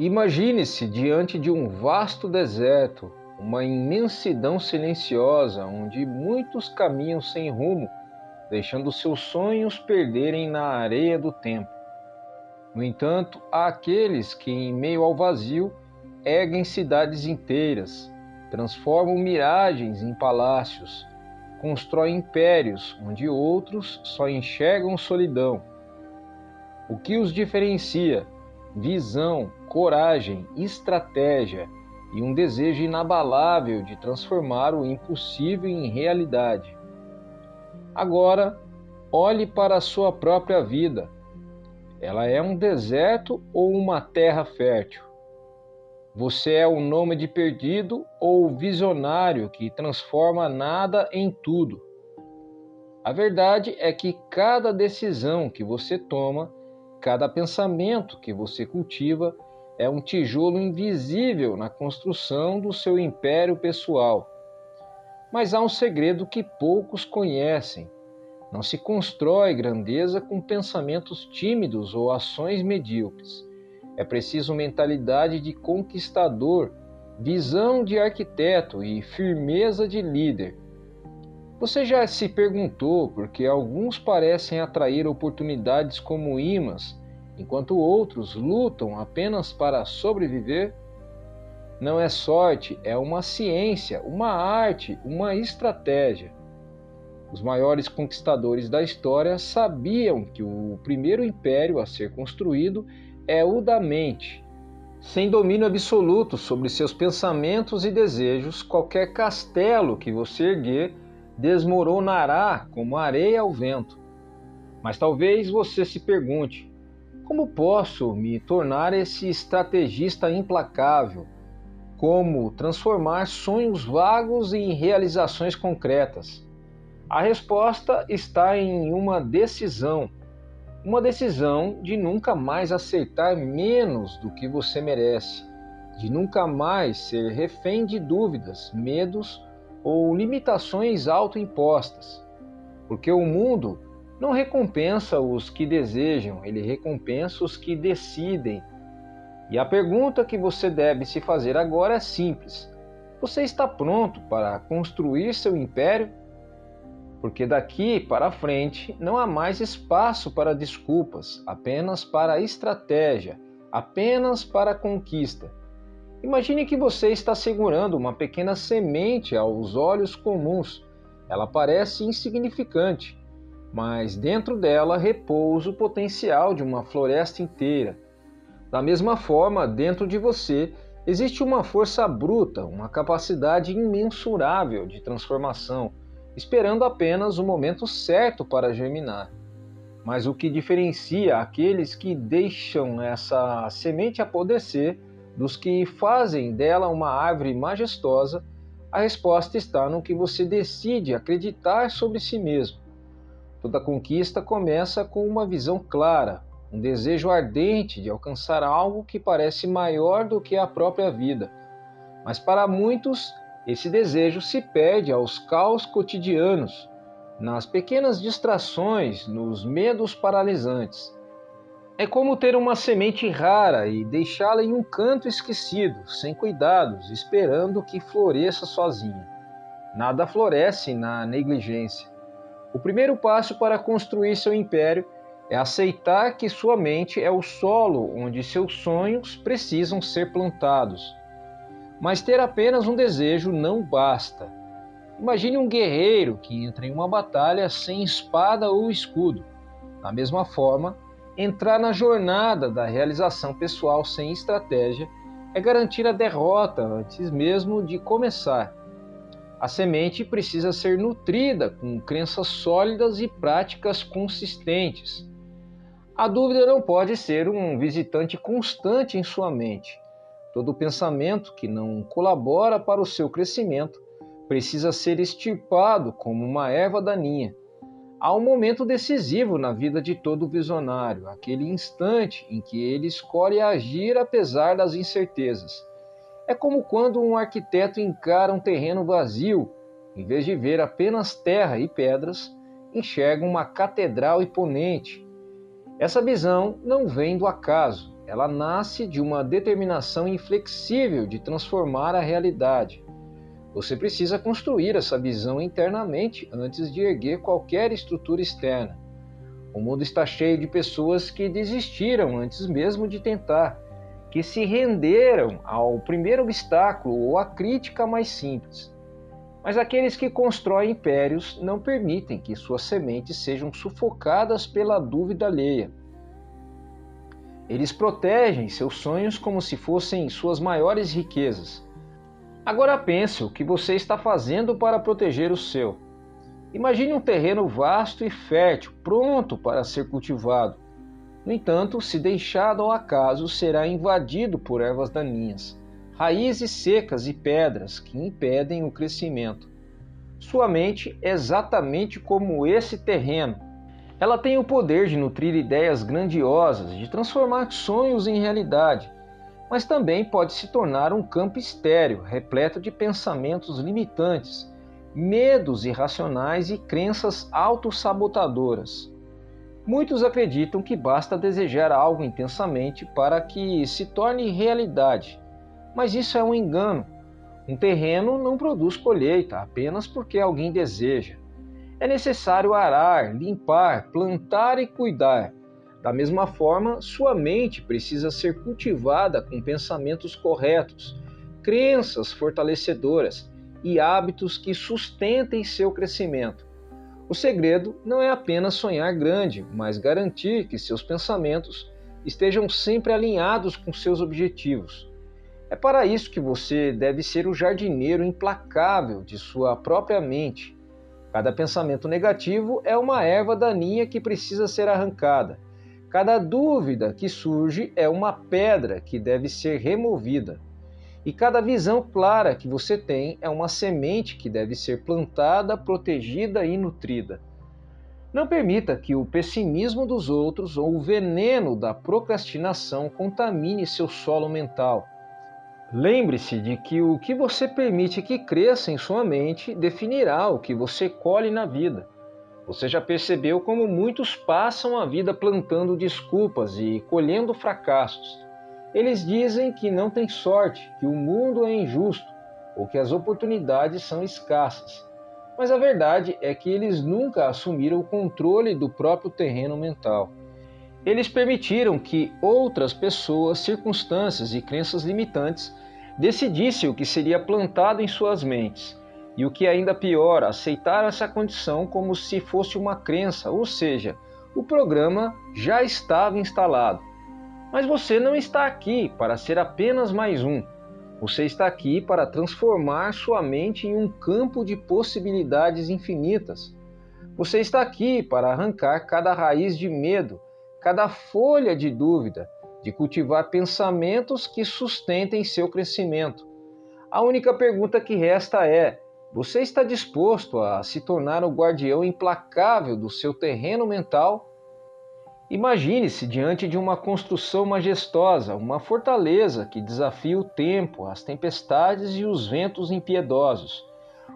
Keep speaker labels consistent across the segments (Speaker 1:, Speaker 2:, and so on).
Speaker 1: Imagine-se diante de um vasto deserto, uma imensidão silenciosa, onde muitos caminham sem rumo, deixando seus sonhos perderem na areia do tempo. No entanto, há aqueles que, em meio ao vazio, erguem cidades inteiras, transformam miragens em palácios, constroem impérios onde outros só enxergam solidão. O que os diferencia? Visão, coragem, estratégia e um desejo inabalável de transformar o impossível em realidade. Agora, olhe para a sua própria vida. Ela é um deserto ou uma terra fértil? Você é o nômade perdido ou o visionário que transforma nada em tudo? A verdade é que cada decisão que você toma, cada pensamento que você cultiva, é um tijolo invisível na construção do seu império pessoal. Mas há um segredo que poucos conhecem. Não se constrói grandeza com pensamentos tímidos ou ações medíocres. É preciso mentalidade de conquistador, visão de arquiteto e firmeza de líder. Você já se perguntou por que alguns parecem atrair oportunidades como imãs, enquanto outros lutam apenas para sobreviver? Não é sorte, é uma ciência, uma arte, uma estratégia. Os maiores conquistadores da história sabiam que o primeiro império a ser construído é o da mente. Sem domínio absoluto sobre seus pensamentos e desejos, qualquer castelo que você erguer desmoronará como areia ao vento. Mas talvez você se pergunte: como posso me tornar esse estrategista implacável? Como transformar sonhos vagos em realizações concretas? A resposta está em uma decisão de nunca mais aceitar menos do que você merece, de nunca mais ser refém de dúvidas, medos ou limitações autoimpostas. Porque o mundo não recompensa os que desejam, ele recompensa os que decidem. E a pergunta que você deve se fazer agora é simples: você está pronto para construir seu império? Porque daqui para frente não há mais espaço para desculpas, apenas para estratégia, apenas para conquista. Imagine que você está segurando uma pequena semente aos olhos comuns. Ela parece insignificante, mas dentro dela repousa o potencial de uma floresta inteira. Da mesma forma, dentro de você existe uma força bruta, uma capacidade imensurável de transformação, esperando apenas o momento certo para germinar. Mas o que diferencia aqueles que deixam essa semente apodrecer dos que fazem dela uma árvore majestosa, a resposta está no que você decide acreditar sobre si mesmo. Toda conquista começa com uma visão clara, um desejo ardente de alcançar algo que parece maior do que a própria vida. Mas para muitos, esse desejo se perde aos caos cotidianos, nas pequenas distrações, nos medos paralisantes. É como ter uma semente rara e deixá-la em um canto esquecido, sem cuidados, esperando que floresça sozinha. Nada floresce na negligência. O primeiro passo para construir seu império é aceitar que sua mente é o solo onde seus sonhos precisam ser plantados. Mas ter apenas um desejo não basta. Imagine um guerreiro que entra em uma batalha sem espada ou escudo. Da mesma forma, entrar na jornada da realização pessoal sem estratégia é garantir a derrota antes mesmo de começar. A semente precisa ser nutrida com crenças sólidas e práticas consistentes. A dúvida não pode ser um visitante constante em sua mente. Todo pensamento que não colabora para o seu crescimento precisa ser extirpado como uma erva daninha. Há um momento decisivo na vida de todo visionário, aquele instante em que ele escolhe agir apesar das incertezas. É como quando um arquiteto encara um terreno vazio, em vez de ver apenas terra e pedras, enxerga uma catedral imponente. Essa visão não vem do acaso, ela nasce de uma determinação inflexível de transformar a realidade. Você precisa construir essa visão internamente antes de erguer qualquer estrutura externa. O mundo está cheio de pessoas que desistiram antes mesmo de tentar, que se renderam ao primeiro obstáculo ou à crítica mais simples. Mas aqueles que constroem impérios não permitem que suas sementes sejam sufocadas pela dúvida alheia. Eles protegem seus sonhos como se fossem suas maiores riquezas. Agora pense o que você está fazendo para proteger o seu. Imagine um terreno vasto e fértil, pronto para ser cultivado. No entanto, se deixado ao acaso, será invadido por ervas daninhas, raízes secas e pedras que impedem o crescimento. Sua mente é exatamente como esse terreno. Ela tem o poder de nutrir ideias grandiosas, de transformar sonhos em realidade, mas também pode se tornar um campo estéril, repleto de pensamentos limitantes, medos irracionais e crenças autossabotadoras. Muitos acreditam que basta desejar algo intensamente para que se torne realidade, mas isso é um engano. Um terreno não produz colheita apenas porque alguém deseja. É necessário arar, limpar, plantar e cuidar. Da mesma forma, sua mente precisa ser cultivada com pensamentos corretos, crenças fortalecedoras e hábitos que sustentem seu crescimento. O segredo não é apenas sonhar grande, mas garantir que seus pensamentos estejam sempre alinhados com seus objetivos. É para isso que você deve ser o jardineiro implacável de sua própria mente. Cada pensamento negativo é uma erva daninha que precisa ser arrancada. Cada dúvida que surge é uma pedra que deve ser removida. E cada visão clara que você tem é uma semente que deve ser plantada, protegida e nutrida. Não permita que o pessimismo dos outros ou o veneno da procrastinação contamine seu solo mental. Lembre-se de que o que você permite que cresça em sua mente definirá o que você colhe na vida. Você já percebeu como muitos passam a vida plantando desculpas e colhendo fracassos. Eles dizem que não têm sorte, que o mundo é injusto ou que as oportunidades são escassas. Mas a verdade é que eles nunca assumiram o controle do próprio terreno mental. Eles permitiram que outras pessoas, circunstâncias e crenças limitantes decidissem o que seria plantado em suas mentes. E o que é ainda pior, aceitaram essa condição como se fosse uma crença, ou seja, o programa já estava instalado. Mas você não está aqui para ser apenas mais um. Você está aqui para transformar sua mente em um campo de possibilidades infinitas. Você está aqui para arrancar cada raiz de medo, cada folha de dúvida, de cultivar pensamentos que sustentem seu crescimento. A única pergunta que resta é: você está disposto a se tornar o guardião implacável do seu terreno mental? Imagine-se diante de uma construção majestosa, uma fortaleza que desafia o tempo, as tempestades e os ventos impiedosos.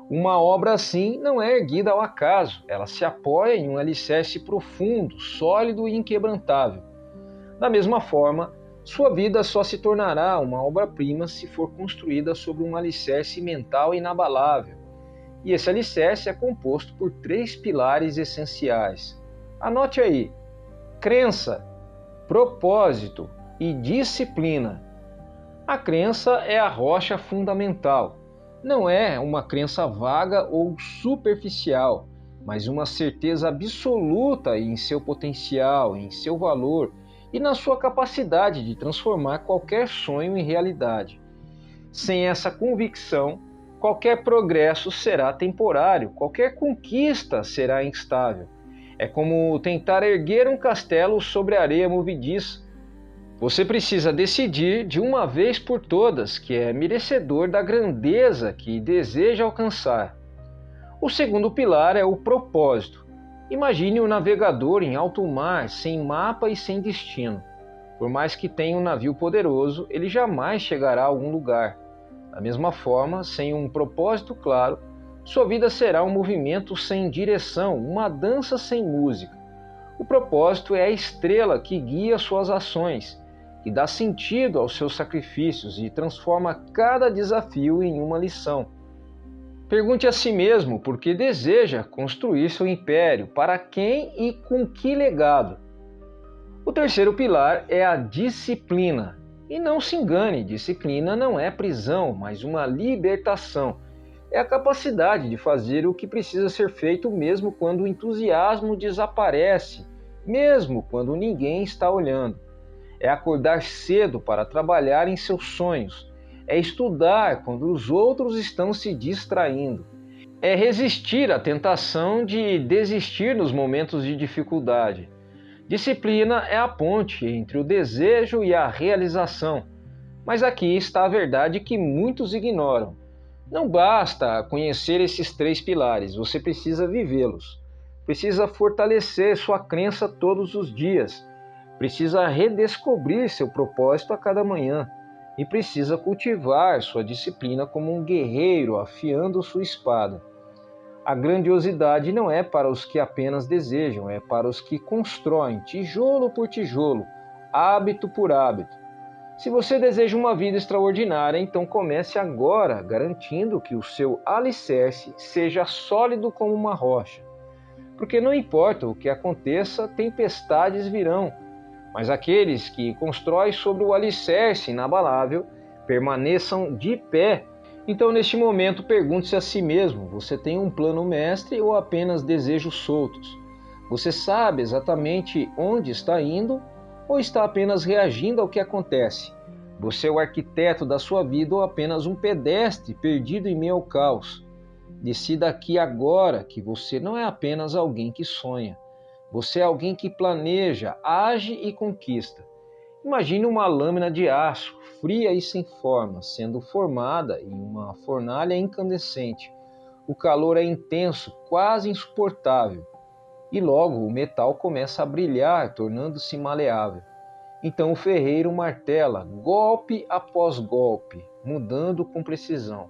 Speaker 1: Uma obra assim não é erguida ao acaso, ela se apoia em um alicerce profundo, sólido e inquebrantável. Da mesma forma, sua vida só se tornará uma obra-prima se for construída sobre um alicerce mental inabalável. E esse alicerce é composto por 3 pilares essenciais. Anote aí: crença, propósito e disciplina. A crença é a rocha fundamental. Não é uma crença vaga ou superficial, mas uma certeza absoluta em seu potencial, em seu valor e na sua capacidade de transformar qualquer sonho em realidade. Sem essa convicção, qualquer progresso será temporário, qualquer conquista será instável. É como tentar erguer um castelo sobre areia movediça. Você precisa decidir de uma vez por todas que é merecedor da grandeza que deseja alcançar. O segundo pilar é o propósito. Imagine um navegador em alto mar, sem mapa e sem destino. Por mais que tenha um navio poderoso, ele jamais chegará a algum lugar. Da mesma forma, sem um propósito claro, sua vida será um movimento sem direção, uma dança sem música. O propósito é a estrela que guia suas ações. que dá sentido aos seus sacrifícios e transforma cada desafio em uma lição. Pergunte a si mesmo por que deseja construir seu império, para quem e com que legado. O terceiro pilar é a disciplina. E não se engane, disciplina não é prisão, mas uma libertação. É a capacidade de fazer o que precisa ser feito mesmo quando o entusiasmo desaparece, mesmo quando ninguém está olhando. É acordar cedo para trabalhar em seus sonhos. É estudar quando os outros estão se distraindo. É resistir à tentação de desistir nos momentos de dificuldade. Disciplina é a ponte entre o desejo e a realização. Mas aqui está a verdade que muitos ignoram. Não basta conhecer esses três pilares, você precisa vivê-los. Precisa fortalecer sua crença todos os dias. Precisa redescobrir seu propósito a cada manhã. E precisa cultivar sua disciplina como um guerreiro afiando sua espada. A grandiosidade não é para os que apenas desejam, é para os que constroem tijolo por tijolo, hábito por hábito. Se você deseja uma vida extraordinária, então comece agora, garantindo que o seu alicerce seja sólido como uma rocha. Porque não importa o que aconteça, tempestades virão, mas aqueles que constroem sobre o alicerce inabalável permaneçam de pé. Então, neste momento, pergunte-se a si mesmo: você tem um plano mestre ou apenas desejos soltos? Você sabe exatamente onde está indo ou está apenas reagindo ao que acontece? Você é o arquiteto da sua vida ou apenas um pedestre perdido em meio ao caos? Decida aqui agora que você não é apenas alguém que sonha. Você é alguém que planeja, age e conquista. Imagine uma lâmina de aço, fria e sem forma, sendo formada em uma fornalha incandescente. O calor é intenso, quase insuportável, e logo o metal começa a brilhar, tornando-se maleável. Então o ferreiro martela, golpe após golpe, mudando com precisão.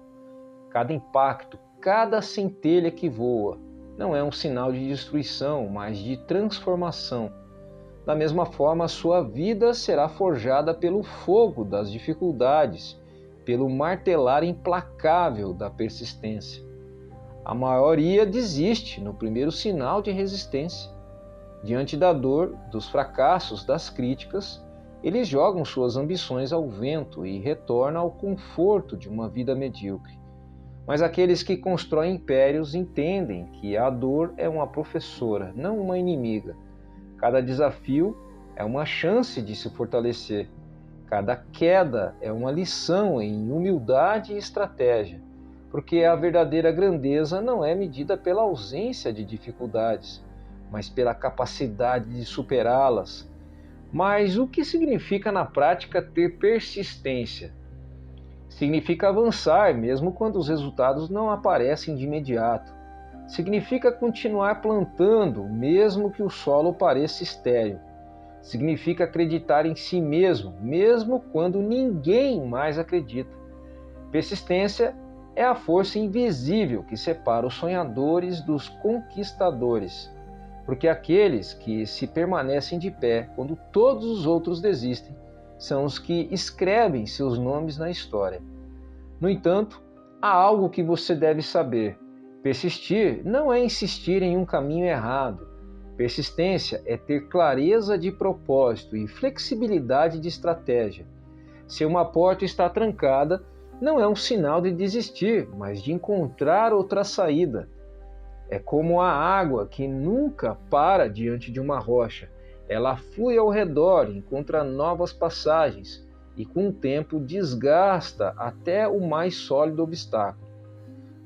Speaker 1: Cada impacto, cada centelha que voa, não é um sinal de destruição, mas de transformação. Da mesma forma, a sua vida será forjada pelo fogo das dificuldades, pelo martelar implacável da persistência. A maioria desiste no primeiro sinal de resistência. Diante da dor, dos fracassos, das críticas, eles jogam suas ambições ao vento e retornam ao conforto de uma vida medíocre. Mas aqueles que constroem impérios entendem que a dor é uma professora, não uma inimiga. Cada desafio é uma chance de se fortalecer. Cada queda é uma lição em humildade e estratégia, porque a verdadeira grandeza não é medida pela ausência de dificuldades, mas pela capacidade de superá-las. Mas o que significa na prática ter persistência? Significa avançar mesmo quando os resultados não aparecem de imediato. Significa continuar plantando, mesmo que o solo pareça estéril. Significa acreditar em si mesmo, mesmo quando ninguém mais acredita. Persistência é a força invisível que separa os sonhadores dos conquistadores, porque aqueles que se permanecem de pé quando todos os outros desistem são os que escrevem seus nomes na história. No entanto, há algo que você deve saber. Persistir não é insistir em um caminho errado. Persistência é ter clareza de propósito e flexibilidade de estratégia. Se uma porta está trancada, não é um sinal de desistir, mas de encontrar outra saída. É como a água que nunca para diante de uma rocha. Ela flui ao redor, encontra novas passagens e, com o tempo, desgasta até o mais sólido obstáculo.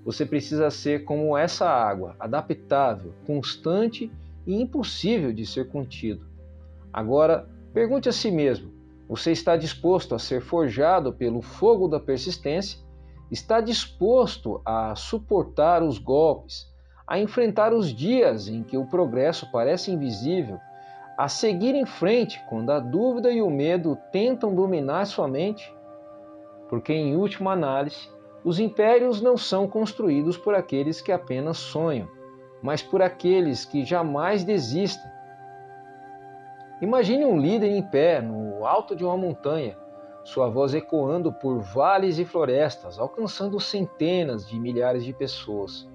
Speaker 1: Você precisa ser como essa água, adaptável, constante e impossível de ser contido. Agora, pergunte a si mesmo: você está disposto a ser forjado pelo fogo da persistência? Está disposto a suportar os golpes, a enfrentar os dias em que o progresso parece invisível, a seguir em frente quando a dúvida e o medo tentam dominar sua mente? Porque, em última análise, os impérios não são construídos por aqueles que apenas sonham, mas por aqueles que jamais desistem. Imagine um líder em pé no alto de uma montanha, sua voz ecoando por vales e florestas, alcançando centenas de milhares de pessoas.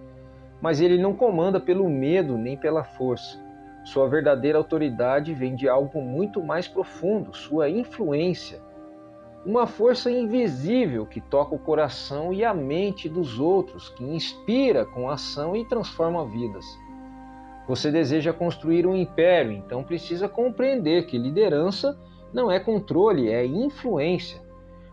Speaker 1: Mas ele não comanda pelo medo nem pela força. Sua verdadeira autoridade vem de algo muito mais profundo, sua influência. Uma força invisível que toca o coração e a mente dos outros, que inspira com ação e transforma vidas. Você deseja construir um império, então precisa compreender que liderança não é controle, é influência.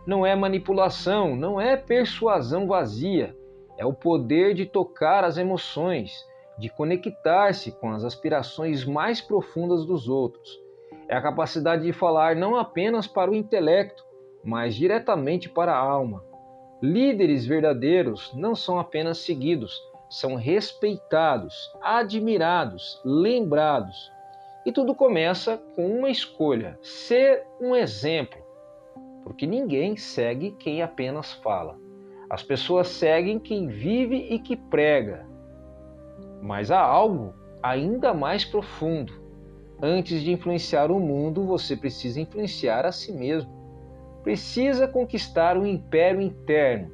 Speaker 1: Não é manipulação, não é persuasão vazia. É o poder de tocar as emoções, de conectar-se com as aspirações mais profundas dos outros. É a capacidade de falar não apenas para o intelecto, mas diretamente para a alma. Líderes verdadeiros não são apenas seguidos, são respeitados, admirados, lembrados. E tudo começa com uma escolha: ser um exemplo. Porque ninguém segue quem apenas fala. As pessoas seguem quem vive e que prega. Mas há algo ainda mais profundo. Antes de influenciar o mundo, você precisa influenciar a si mesmo. Precisa conquistar um império interno,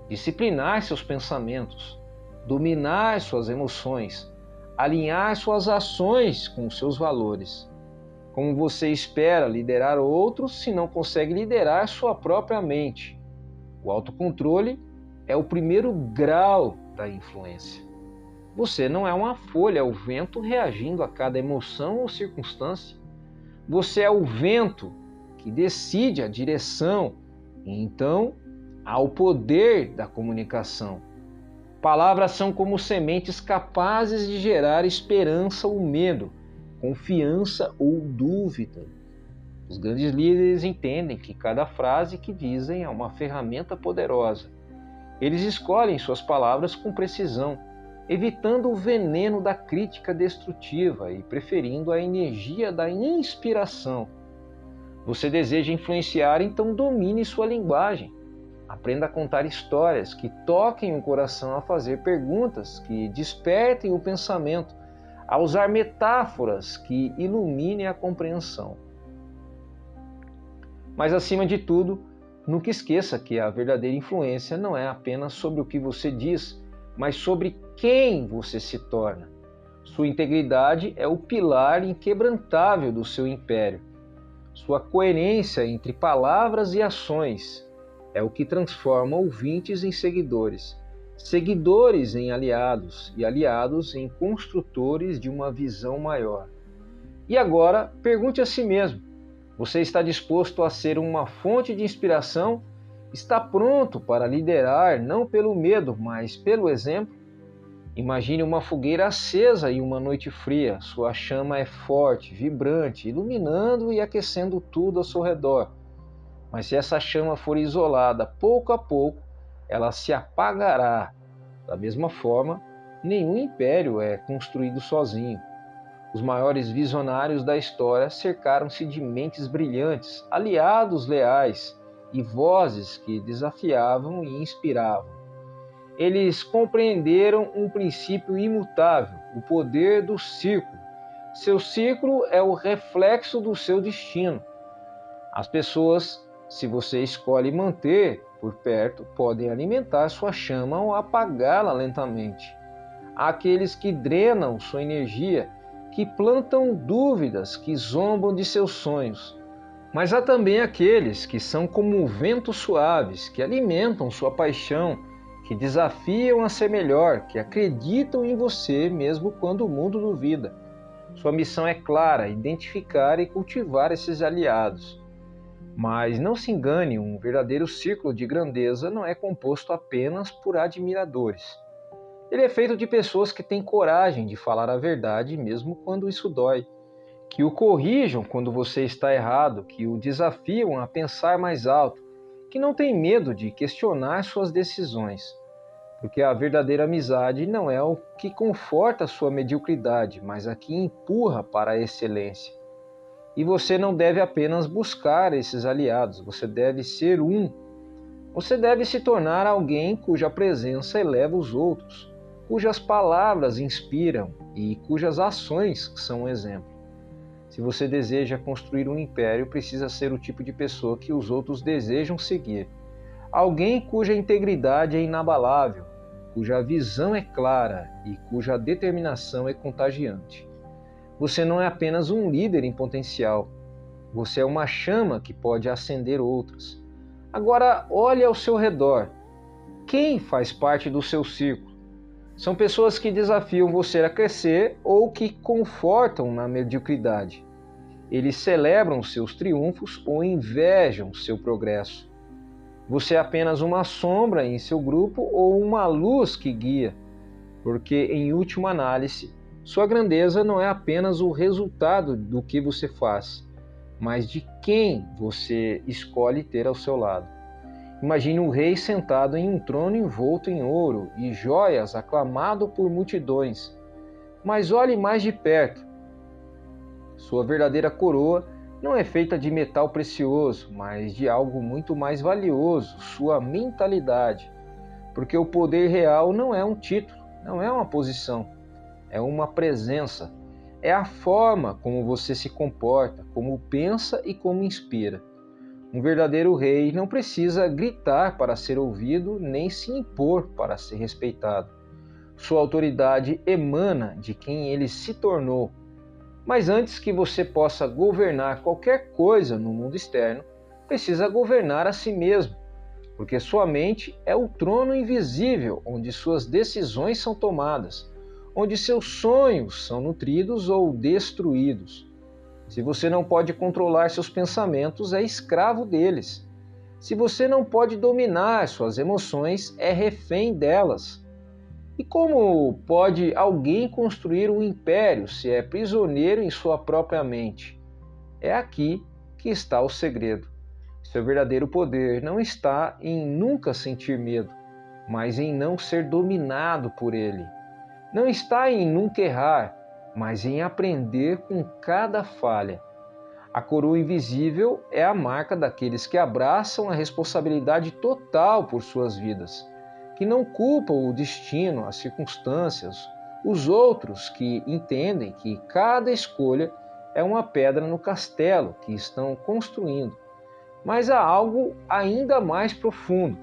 Speaker 1: disciplinar seus pensamentos, dominar suas emoções, alinhar suas ações com seus valores. Como você espera liderar outros se não consegue liderar sua própria mente? O autocontrole é o primeiro grau da influência. Você não é uma folha ao vento reagindo a cada emoção ou circunstância. Você é o vento que decide a direção e então há o poder da comunicação. Palavras são como sementes capazes de gerar esperança ou medo, confiança ou dúvida. Os grandes líderes entendem que cada frase que dizem é uma ferramenta poderosa. Eles escolhem suas palavras com precisão, evitando o veneno da crítica destrutiva e preferindo a energia da inspiração. Você deseja influenciar, então domine sua linguagem. Aprenda a contar histórias que toquem o coração, a fazer perguntas que despertem o pensamento, a usar metáforas que iluminem a compreensão. Mas, acima de tudo, nunca esqueça que a verdadeira influência não é apenas sobre o que você diz, mas sobre quem você se torna. Sua integridade é o pilar inquebrantável do seu império. Sua coerência entre palavras e ações é o que transforma ouvintes em seguidores, seguidores em aliados e aliados em construtores de uma visão maior. E agora, pergunte a si mesmo: você está disposto a ser uma fonte de inspiração? Está pronto para liderar não pelo medo, mas pelo exemplo? Imagine uma fogueira acesa em uma noite fria. Sua chama é forte, vibrante, iluminando e aquecendo tudo ao seu redor. Mas se essa chama for isolada, pouco a pouco, ela se apagará. Da mesma forma, nenhum império é construído sozinho. Os maiores visionários da história cercaram-se de mentes brilhantes, aliados leais e vozes que desafiavam e inspiravam. Eles compreenderam um princípio imutável, o poder do círculo. Seu círculo é o reflexo do seu destino. As pessoas, se você escolhe manter por perto, podem alimentar sua chama ou apagá-la lentamente. Há aqueles que drenam sua energia, que plantam dúvidas, que zombam de seus sonhos. Mas há também aqueles que são como ventos suaves, que alimentam sua paixão, que desafiam a ser melhor, que acreditam em você mesmo quando o mundo duvida. Sua missão é clara: identificar e cultivar esses aliados. Mas não se engane, um verdadeiro círculo de grandeza não é composto apenas por admiradores. Ele é feito de pessoas que têm coragem de falar a verdade mesmo quando isso dói, que o corrijam quando você está errado, que o desafiam a pensar mais alto, que não têm medo de questionar suas decisões. Porque a verdadeira amizade não é o que conforta a sua mediocridade, mas a que empurra para a excelência. E você não deve apenas buscar esses aliados, você deve ser um. Você deve se tornar alguém cuja presença eleva os outros, cujas palavras inspiram e cujas ações são um exemplo. Se você deseja construir um império, precisa ser o tipo de pessoa que os outros desejam seguir. Alguém cuja integridade é inabalável, cuja visão é clara e cuja determinação é contagiante. Você não é apenas um líder em potencial, você é uma chama que pode acender outras. Agora, olhe ao seu redor. Quem faz parte do seu círculo? São pessoas que desafiam você a crescer ou que confortam na mediocridade. Eles celebram seus triunfos ou invejam seu progresso. Você é apenas uma sombra em seu grupo ou uma luz que guia, porque, em última análise, sua grandeza não é apenas o resultado do que você faz, mas de quem você escolhe ter ao seu lado. Imagine um rei sentado em um trono envolto em ouro e joias, aclamado por multidões. Mas olhe mais de perto. Sua verdadeira coroa não é feita de metal precioso, mas de algo muito mais valioso, sua mentalidade. Porque o poder real não é um título, não é uma posição, é uma presença. É a forma como você se comporta, como pensa e como inspira. Um verdadeiro rei não precisa gritar para ser ouvido, nem se impor para ser respeitado. Sua autoridade emana de quem ele se tornou. Mas antes que você possa governar qualquer coisa no mundo externo, precisa governar a si mesmo, porque sua mente é o trono invisível onde suas decisões são tomadas, onde seus sonhos são nutridos ou destruídos. Se você não pode controlar seus pensamentos, é escravo deles. Se você não pode dominar suas emoções, é refém delas. E como pode alguém construir um império se é prisioneiro em sua própria mente? É aqui que está o segredo. Seu verdadeiro poder não está em nunca sentir medo, mas em não ser dominado por ele. Não está em nunca errar, mas em aprender com cada falha. A coroa invisível é a marca daqueles que abraçam a responsabilidade total por suas vidas, que não culpam o destino, as circunstâncias, os outros que entendem que cada escolha é uma pedra no castelo que estão construindo. Mas há algo ainda mais profundo.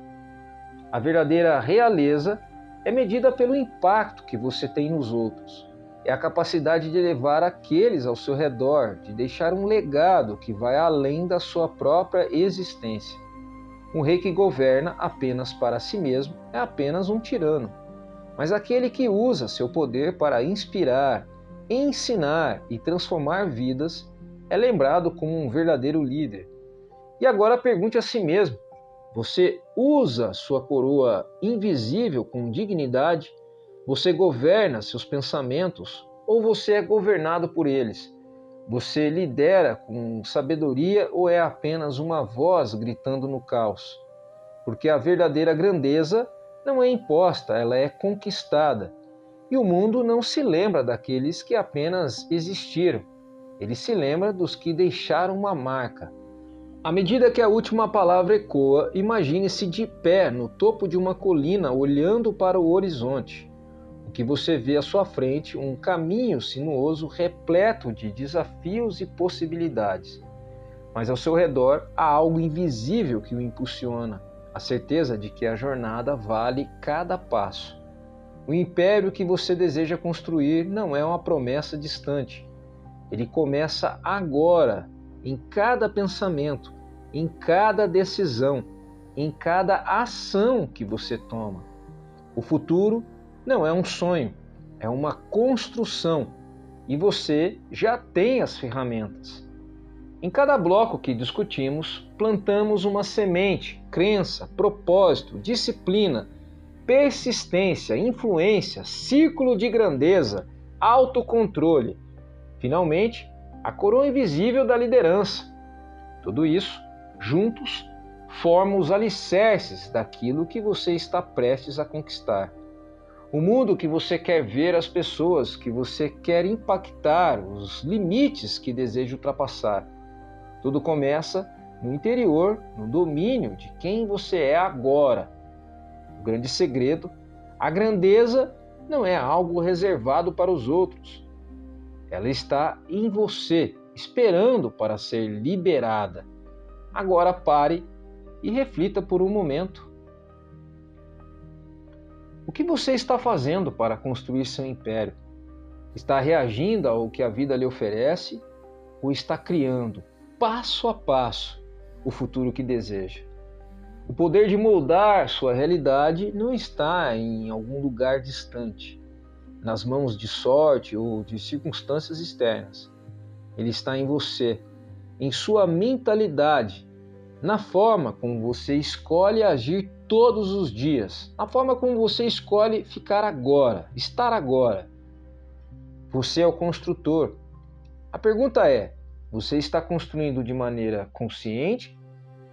Speaker 1: A verdadeira realeza é medida pelo impacto que você tem nos outros. É a capacidade de levar aqueles ao seu redor, de deixar um legado que vai além da sua própria existência. Um rei que governa apenas para si mesmo é apenas um tirano. Mas aquele que usa seu poder para inspirar, ensinar e transformar vidas é lembrado como um verdadeiro líder. E agora pergunte a si mesmo: você usa sua coroa invisível com dignidade? Você governa seus pensamentos ou você é governado por eles? Você lidera com sabedoria ou é apenas uma voz gritando no caos? Porque a verdadeira grandeza não é imposta, ela é conquistada. E o mundo não se lembra daqueles que apenas existiram. Ele se lembra dos que deixaram uma marca. À medida que a última palavra ecoa, imagine-se de pé no topo de uma colina olhando para o horizonte. O que você vê à sua frente, um caminho sinuoso repleto de desafios e possibilidades. Mas ao seu redor há algo invisível que o impulsiona, a certeza de que a jornada vale cada passo. O império que você deseja construir não é uma promessa distante. Ele começa agora, em cada pensamento, em cada decisão, em cada ação que você toma. O futuro não é um sonho, é uma construção e você já tem as ferramentas. Em cada bloco que discutimos, plantamos uma semente, crença, propósito, disciplina, persistência, influência, círculo de grandeza, autocontrole. Finalmente, a coroa invisível da liderança. Tudo isso, juntos, forma os alicerces daquilo que você está prestes a conquistar. O mundo que você quer ver, as pessoas que você quer impactar, os limites que deseja ultrapassar. Tudo começa no interior, no domínio de quem você é agora. O grande segredo, a grandeza não é algo reservado para os outros. Ela está em você, esperando para ser liberada. Agora pare e reflita por um momento. O que você está fazendo para construir seu império? Está reagindo ao que a vida lhe oferece ou está criando, passo a passo, o futuro que deseja? O poder de moldar sua realidade não está em algum lugar distante, nas mãos de sorte ou de circunstâncias externas. Ele está em você, em sua mentalidade, na forma como você escolhe agir todos os dias, na forma como você escolhe ficar agora, estar agora. Você é o construtor. A pergunta é: você está construindo de maneira consciente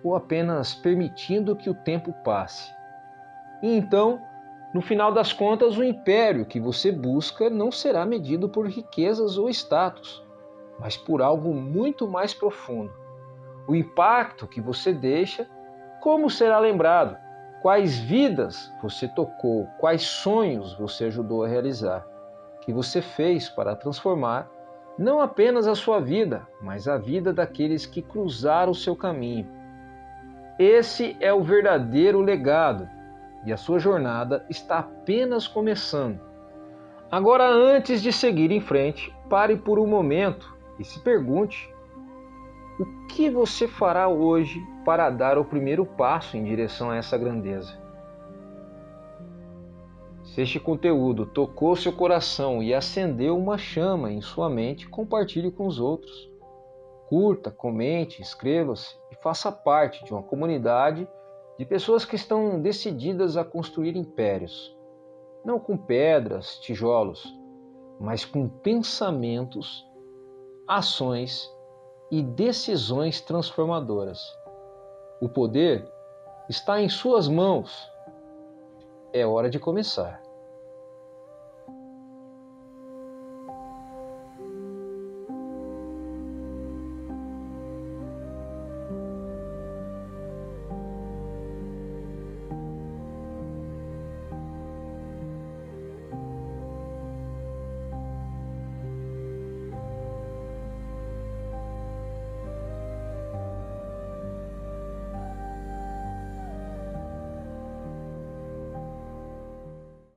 Speaker 1: ou apenas permitindo que o tempo passe? E então, no final das contas, o império que você busca não será medido por riquezas ou status, mas por algo muito mais profundo. O impacto que você deixa, como será lembrado, quais vidas você tocou, quais sonhos você ajudou a realizar, que você fez para transformar não apenas a sua vida, mas a vida daqueles que cruzaram o seu caminho. Esse é o verdadeiro legado e a sua jornada está apenas começando. Agora, antes de seguir em frente, pare por um momento e se pergunte: o que você fará hoje para dar o primeiro passo em direção a essa grandeza? Se este conteúdo tocou seu coração e acendeu uma chama em sua mente, compartilhe com os outros. Curta, comente, inscreva-se e faça parte de uma comunidade de pessoas que estão decididas a construir impérios. Não com pedras, tijolos, mas com pensamentos, ações e decisões transformadoras. O poder está em suas mãos. É hora de começar.